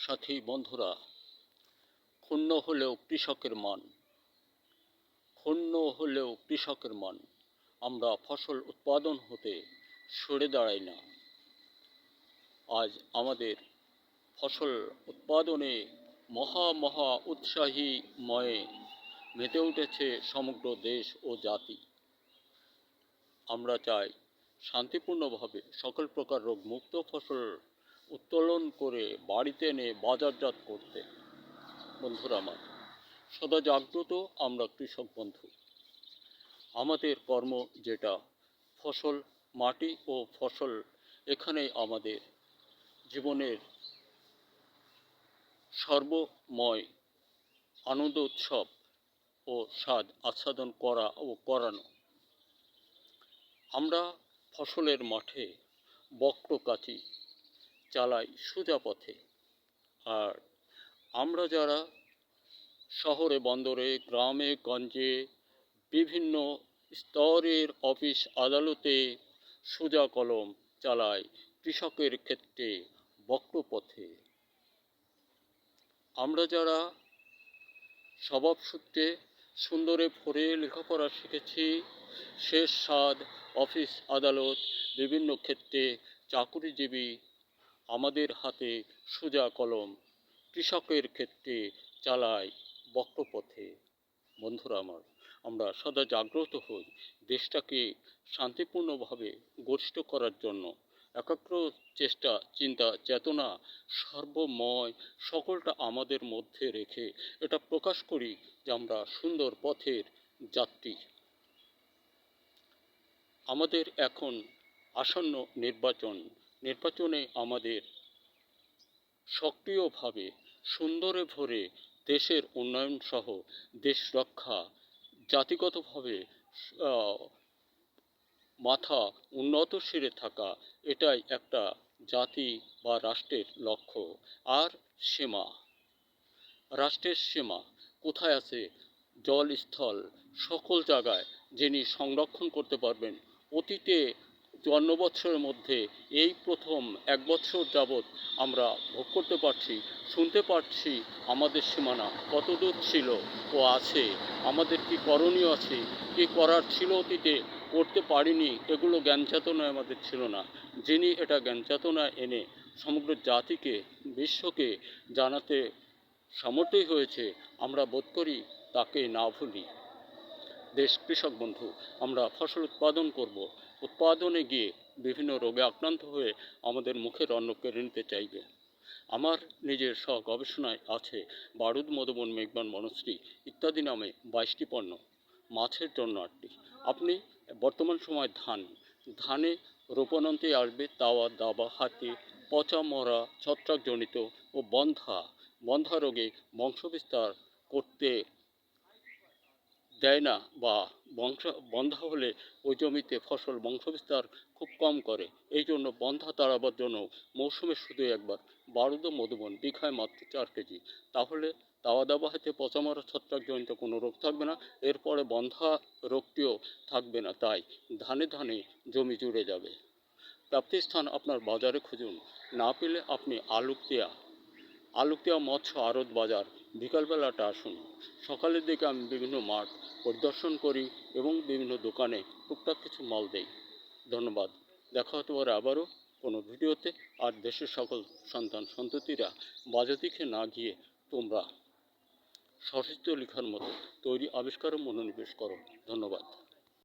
সাথী বন্ধুরা, ক্ষুণ্ণ হলেও কৃষকের মান, ক্ষুণ্ণ হলেও কৃষকের মান। আমরা ফসল উৎপাদন হতে সরে দাঁড়াই না। আজ আমাদের ফসল উৎপাদনে মহা উৎসাহীময়ে মেতে উঠেছে সমগ্র দেশ ও জাতি। আমরা চাই শান্তিপূর্ণভাবে সকল প্রকার রোগমুক্ত ফসল উত্তোলন করে বাড়িতে এনে বাজারজাত করতে। বন্ধুরা আমার, সদা জাগ্রত আমরা কৃষক বন্ধু। আমাদের কর্ম যেটা ফসল, মাটি ও ফসল, এখানেই আমাদের জীবনের সর্বময় আনন্দ উৎসব ও স্বাদ আস্বাদন করা ও করানো। আমরা ফসলের মাঠে বক্রকাচি চালাই সোজা পথে, আর আমরা যারা শহরে বন্দরে গ্রামে গঞ্জে বিভিন্ন স্তরের অফিস আদালতে সোজা কলম চালাই কৃষকের ক্ষেত্রে বক্রপথে। আমরা যারা স্বভাবসূত্রে সুন্দরে পড়ে লেখাপড়া শিখেছি, শেষ স্বাদ অফিস আদালত বিভিন্ন ক্ষেত্রে চাকুরিজীবী, আমাদের হাতে সোজা কলম কৃষকের ক্ষেত্রে চালাই বক্রপথে। বন্ধুরা আমার, আমরা সদা জাগ্রত হই দেশটাকে শান্তিপূর্ণভাবে গঠিত করার জন্য। একাগ্র চেষ্টা, চিন্তা, চেতনা সর্বময় সকলটা আমাদের মধ্যে রেখে এটা প্রকাশ করি যে আমরা সুন্দর পথের যাত্রী। আমাদের এখন আসন্ন নির্বাচনে আমাদের সক্রিয়ভাবে সুন্দরে ভরে দেশের উন্নয়ন সহ দেশ রক্ষা, জাতিগতভাবে মাথা উন্নত শিরে থাকা, এটাই একটা জাতি বা রাষ্ট্রের লক্ষ্য। আর সীমা, রাষ্ট্রের সীমা কোথায় আছে? জল স্থল সকল জায়গায় যিনি সংরক্ষণ করতে পারবেন। অতীতে ৫৪ বছরের মধ্যে এই প্রথম ১ বছর যাবৎ আমরা ভোগ করতে পারছি, শুনতে পারছি আমাদের সীমানা কতদূর ছিল ও আছে, আমাদের কি করণীয় আছে, কি করার ছিল অতীতে করতে পারিনি, এগুলো জ্ঞান চেতনায় আমাদের ছিল না। যিনি এটা জ্ঞান চেতনা এনে সমগ্র জাতিকে, বিশ্বকে জানাতে সামর্থ্যই হয়েছে, আমরা বোধ করি তাকে না ভুলি। দেশ কৃষক বন্ধু, আমরা ফসল উৎপাদন করব, উৎপাদনে গিয়ে বিভিন্ন রোগে আক্রান্ত হয়ে আমাদের মুখের অন্ন কেড়ে নিতে চাইবে। আমার নিজের গবেষণায় আছে বারুদ, মধুবন, মেঘবান, বনশ্রী ইত্যাদি নামে 22টি পণ্য, মাছের জন্য 8টি। আপনি বর্তমান সময় ধানে রোপণান্তে আসবে তাওয়া, দাবা, হাতি, পচা মরা, ছত্রাকজনিত ও বন্ধা রোগে বংশবিস্তার করতে দেয় না, বা বন্ধা হলে ওই জমিতে ফসল বংশবিস্তার খুব কম করে। এই জন্য বন্ধা তাড়াবার জন্য মৌসুমে শুধু একবার বারুদ, মধুবন বিঘায় মাত্র 4 কেজি। তাহলে তাওয়া দাবা হাতে পচা মরা ছত্রাকজনিত কোনো রোগ থাকবে না, এরপরে বন্ধা রোগটিও থাকবে না। তাই ধানে জমি জুড়ে যাবে। প্রাপ্তিস্থান আপনার বাজারে খুঁজুন, না পেলে আপনি আলুকদিয়া মৎস্য আড়ত বাজার বিকালবেলাটা আসুন। সকালের দিকে আমি বিভিন্ন মাঠ পরিদর্শন করি এবং বিভিন্ন দোকানে টুকটাক কিছু মাল দেই। ধন্যবাদ। দেখা হতে পারে আবারও কোনো ভিডিওতে। আর দেশের সকল সন্তান সন্ততিরা বাজে দিকে না গিয়ে তোমরা সশস্ত্র লেখার মতো তৈরি আবিষ্কারে মনোনিবেশ করো। ধন্যবাদ।